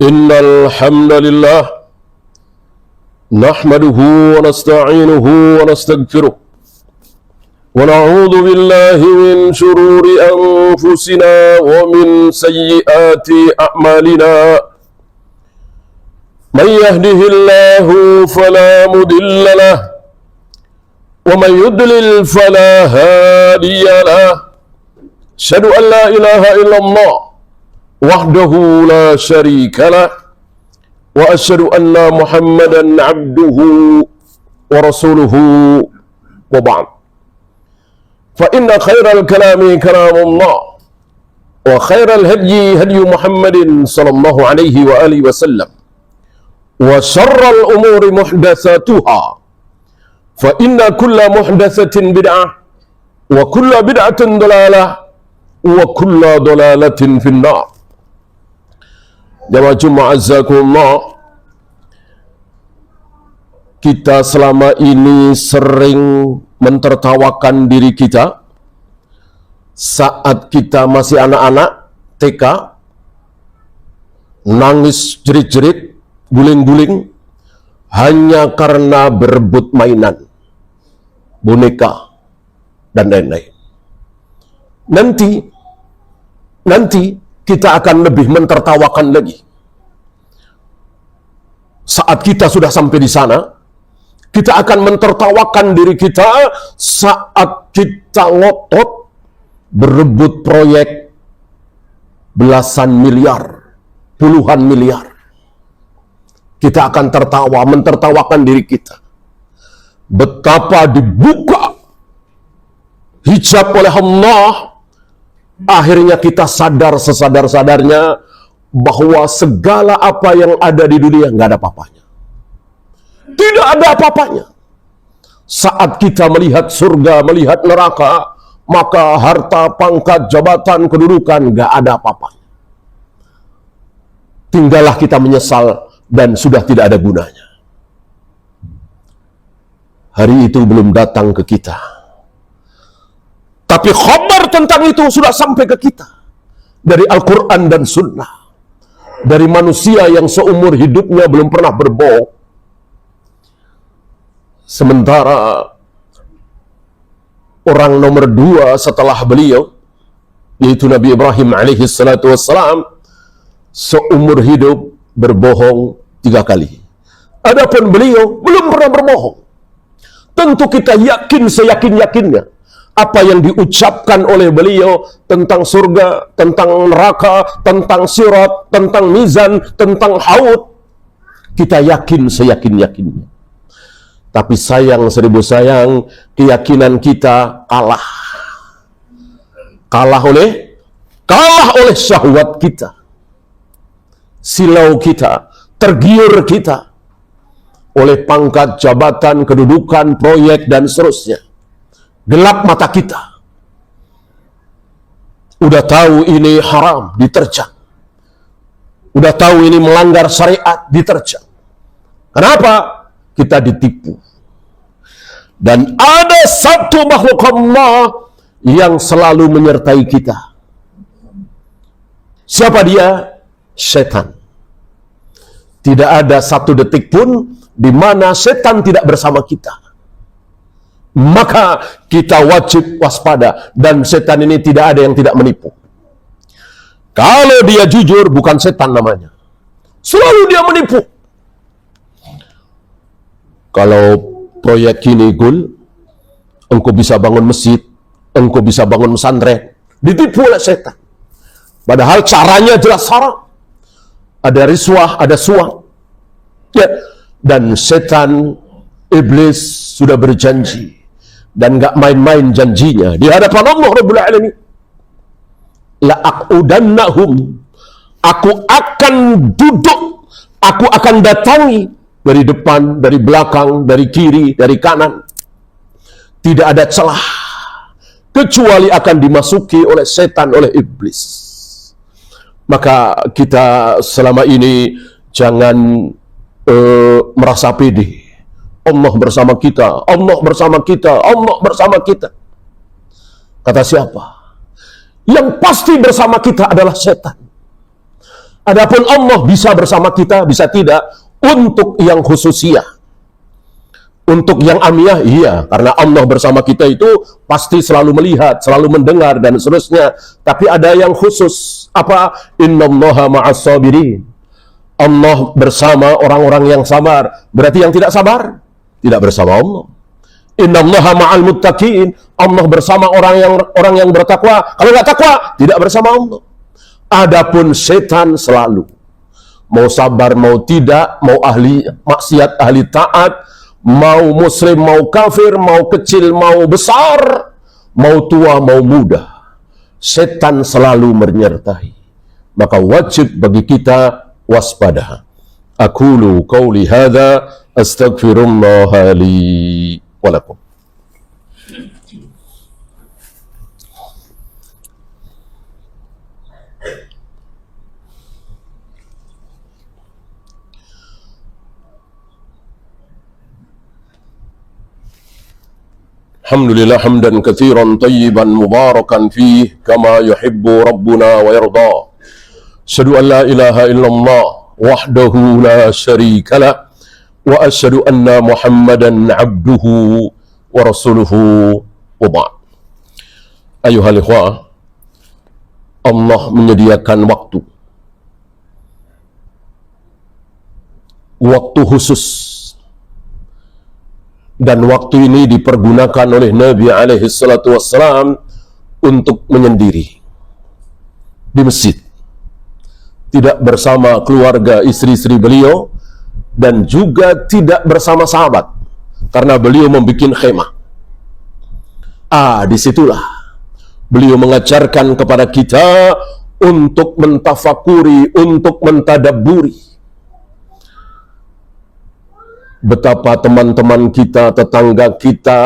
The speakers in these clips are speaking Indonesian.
Innal hamdalillah nahmaduhu wa nasta'inuhu wa nastaghfiruh wa na'udzu billahi min shururi anfusina wa min sayyiati a'malina. Man yahdihillahu fala mudilla lahu wa man yudlil fala hadiya lahu. Asyhadu an la ilaha illallah wahdahu la syarika lah wa asyhadu anna Muhammadan abduhu wa rasuluhu wa ba'd. Fa inna khairal kalami kalamullah wa khairal hadyi hadyu Muhammadin sallallahu alaihi wa alihi wasallam wa syarral umuri muhdatsatuha fa inna kulla muhdatsatin bid'ah wa kulla bid'atin dalalah wa kulla dalalatin finnar. Jamaah Jumat azzakumullah, kita selama ini sering mentertawakan diri kita saat kita masih anak-anak TK, nangis jerit-jerit, guling-guling hanya karena berebut mainan, boneka dan lain-lain. Nanti kita akan lebih mentertawakan lagi. Saat kita sudah sampai di sana, kita akan mentertawakan diri kita saat kita ngotot berebut proyek belasan miliar, puluhan miliar. Kita akan tertawa, mentertawakan diri kita. Betapa dibuka hijab oleh Allah, akhirnya kita sadar sesadar-sadarnya bahwa segala apa yang ada di dunia nggak ada apa-apanya. Tidak ada apa-apanya. Saat kita melihat surga, melihat neraka, maka harta, pangkat, jabatan, kedudukan nggak ada apa-apanya. Tinggallah kita menyesal dan sudah tidak ada gunanya. Hari itu belum datang ke kita, tapi khabar tentang itu sudah sampai ke kita dari Al-Quran dan Sunnah, dari manusia yang seumur hidupnya belum pernah berbohong. Sementara orang nomor 2 setelah beliau, yaitu Nabi Ibrahim alaihi salatu wassalam, seumur hidup berbohong 3 kali. Adapun beliau belum pernah berbohong. Tentu kita yakin seyakin-yakinnya apa yang diucapkan oleh beliau tentang surga, tentang neraka, tentang sirat, tentang mizan, tentang haud, kita yakin seyakin-yakinnya. Tapi sayang seribu sayang, keyakinan kita kalah. Kalah oleh syahwat kita, silau kita, tergiur kita oleh pangkat, jabatan, kedudukan, proyek, dan seterusnya. Gelap mata kita. Udah tahu ini haram, diterjang. Udah tahu ini melanggar syariat, diterjang. Kenapa? Kita ditipu. Dan ada satu makhluk Allah yang selalu menyertai kita. Siapa dia? Setan. Tidak ada satu detik pun di mana setan tidak bersama kita. Maka kita wajib waspada, dan setan ini tidak ada yang tidak menipu. Kalau dia jujur, bukan setan namanya. Selalu dia menipu. Kalau proyek ini gul, engkau bisa bangun masjid, engkau bisa bangun pesantren, ditipu oleh setan. Padahal caranya jelas haram. Ada riswah, ada suap. Ya. Dan setan, iblis sudah berjanji, dan gak main-main janjinya di hadapan Allah Rabbul Alamin. La'aqudannahum, aku akan duduk, aku akan datangi dari depan, dari belakang, dari kiri, dari kanan. Tidak ada celah kecuali akan dimasuki oleh setan, oleh iblis. Maka kita selama ini jangan merasa pede. Allah bersama kita, Allah bersama kita, Allah bersama kita. Kata siapa? Yang pasti bersama kita adalah setan. Adapun Allah bisa bersama kita, bisa tidak. Untuk yang khususiyah, untuk yang amiyah, iya, karena Allah bersama kita itu pasti selalu melihat, selalu mendengar, dan seterusnya. Tapi ada yang khusus, apa? Innallaha ma'as sabirin. Allah bersama orang-orang yang sabar. Berarti yang tidak sabar tidak bersama Allah. Innallaha ma'al muttaqin. Allah bersama orang yang bertakwa. Kalau nggak takwa, tidak bersama Allah. Adapun setan selalu, mau sabar mau tidak, mau ahli maksiat ahli taat, mau muslim mau kafir, mau kecil mau besar, mau tua mau muda, setan selalu menyertai. Maka wajib bagi kita waspada. Aqulu qauli hadza astaghfirullah li wa lakum. Alhamdulillah hamdan katsiran tayyiban mubarakan fih kama yuhibbu rabbuna wa yarda. Asyhadu an la ilaha illallah wahdahu la syarika lah wa asyhadu anna Muhammadan abduhu wa rasuluhu wa ba'd. Ayuhal ikhwah, Allah menyediakan waktu khusus, dan waktu ini dipergunakan oleh Nabi alaihi salatu wassalam untuk menyendiri di masjid, tidak bersama keluarga istri-istri beliau, dan juga tidak bersama sahabat karena beliau membuat khemah. Disitulah beliau mengajarkan kepada kita untuk mentafakuri, untuk mentadabburi betapa teman-teman kita, tetangga kita,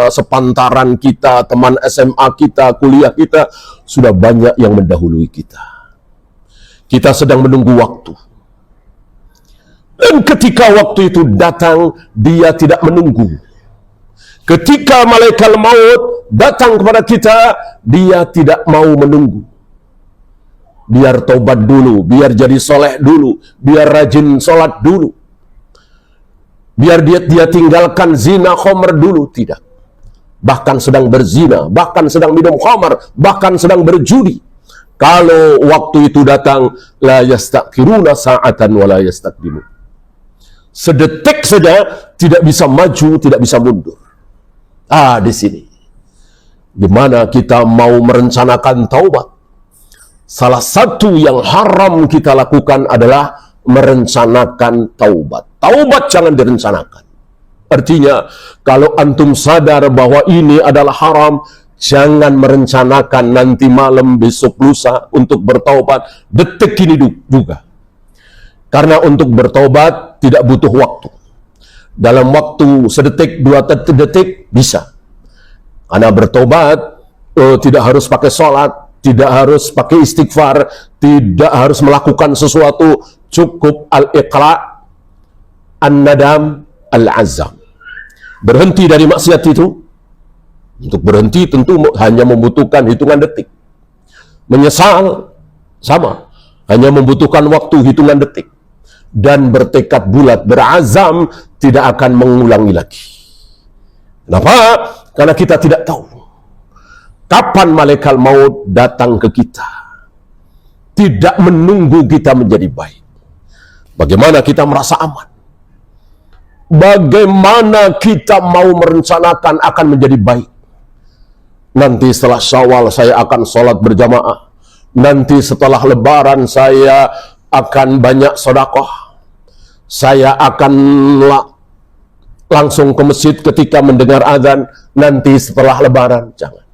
sepantaran kita, teman SMA kita, kuliah kita, sudah banyak yang mendahului kita. Kita sedang menunggu waktu. Dan ketika waktu itu datang, dia tidak menunggu. Ketika malaikat maut datang kepada kita, dia tidak mau menunggu. Biar taubat dulu, biar jadi soleh dulu, biar rajin sholat dulu, biar dia tinggalkan zina khamr dulu. Tidak. Bahkan sedang berzina, bahkan sedang minum khamr, bahkan sedang berjudi. Kalau waktu itu datang, la yastakhiruna sa'atan wa la yastaqdimun. Sedetik saja tidak bisa maju, tidak bisa mundur. Di sini dimana kita mau merencanakan taubat. Salah satu yang haram kita lakukan adalah merencanakan taubat. Taubat jangan direncanakan. Artinya, kalau antum sadar bahwa ini adalah haram, jangan merencanakan nanti malam, besok lusa untuk bertaubat. Detik ini juga. Karena untuk bertaubat tidak butuh waktu. Dalam waktu sedetik, 2 detik bisa. Karena bertobat tidak harus pakai sholat, tidak harus pakai istighfar, tidak harus melakukan sesuatu. Cukup al-iqla', an-nadam, al-azam. Berhenti dari maksiat itu. Untuk berhenti tentu hanya membutuhkan hitungan detik. Menyesal, sama. Hanya membutuhkan waktu hitungan detik. Dan bertekad bulat, berazam, tidak akan mengulangi lagi. Kenapa? Karena kita tidak tahu kapan malaikat maut datang ke kita. Tidak menunggu kita menjadi baik. Bagaimana kita merasa aman? Bagaimana kita mau merencanakan akan menjadi baik? Nanti setelah Syawal saya akan sholat berjamaah. Nanti setelah Lebaran saya akan banyak sedekah. Saya akan langsung ke masjid ketika mendengar azan. Nanti setelah Lebaran, jangan.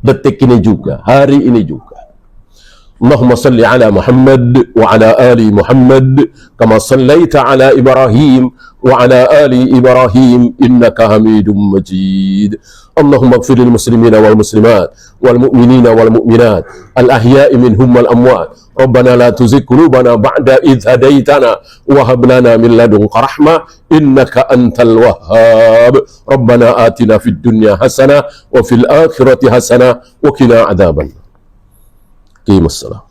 Detik ini juga, hari ini juga. Allahumma salli ala Muhammad wa ala ali Muhammad kama sallaita ala Ibrahim wa ala ali Ibrahim innaka Hamidum Majid. Allahumma ighfir lil muslimina wal muslimat wal mu'minina wal mu'minat al ahya'i minhum wal amwat. Rabbana la tuzigh qulubana ba'da idh hadaitana wa hab lana min ladunka rahmah innaka antal wahhab. Rabbana atina fid dunya hasanah wa fil akhirati hasanah wa qina adzaban. Qimus salam.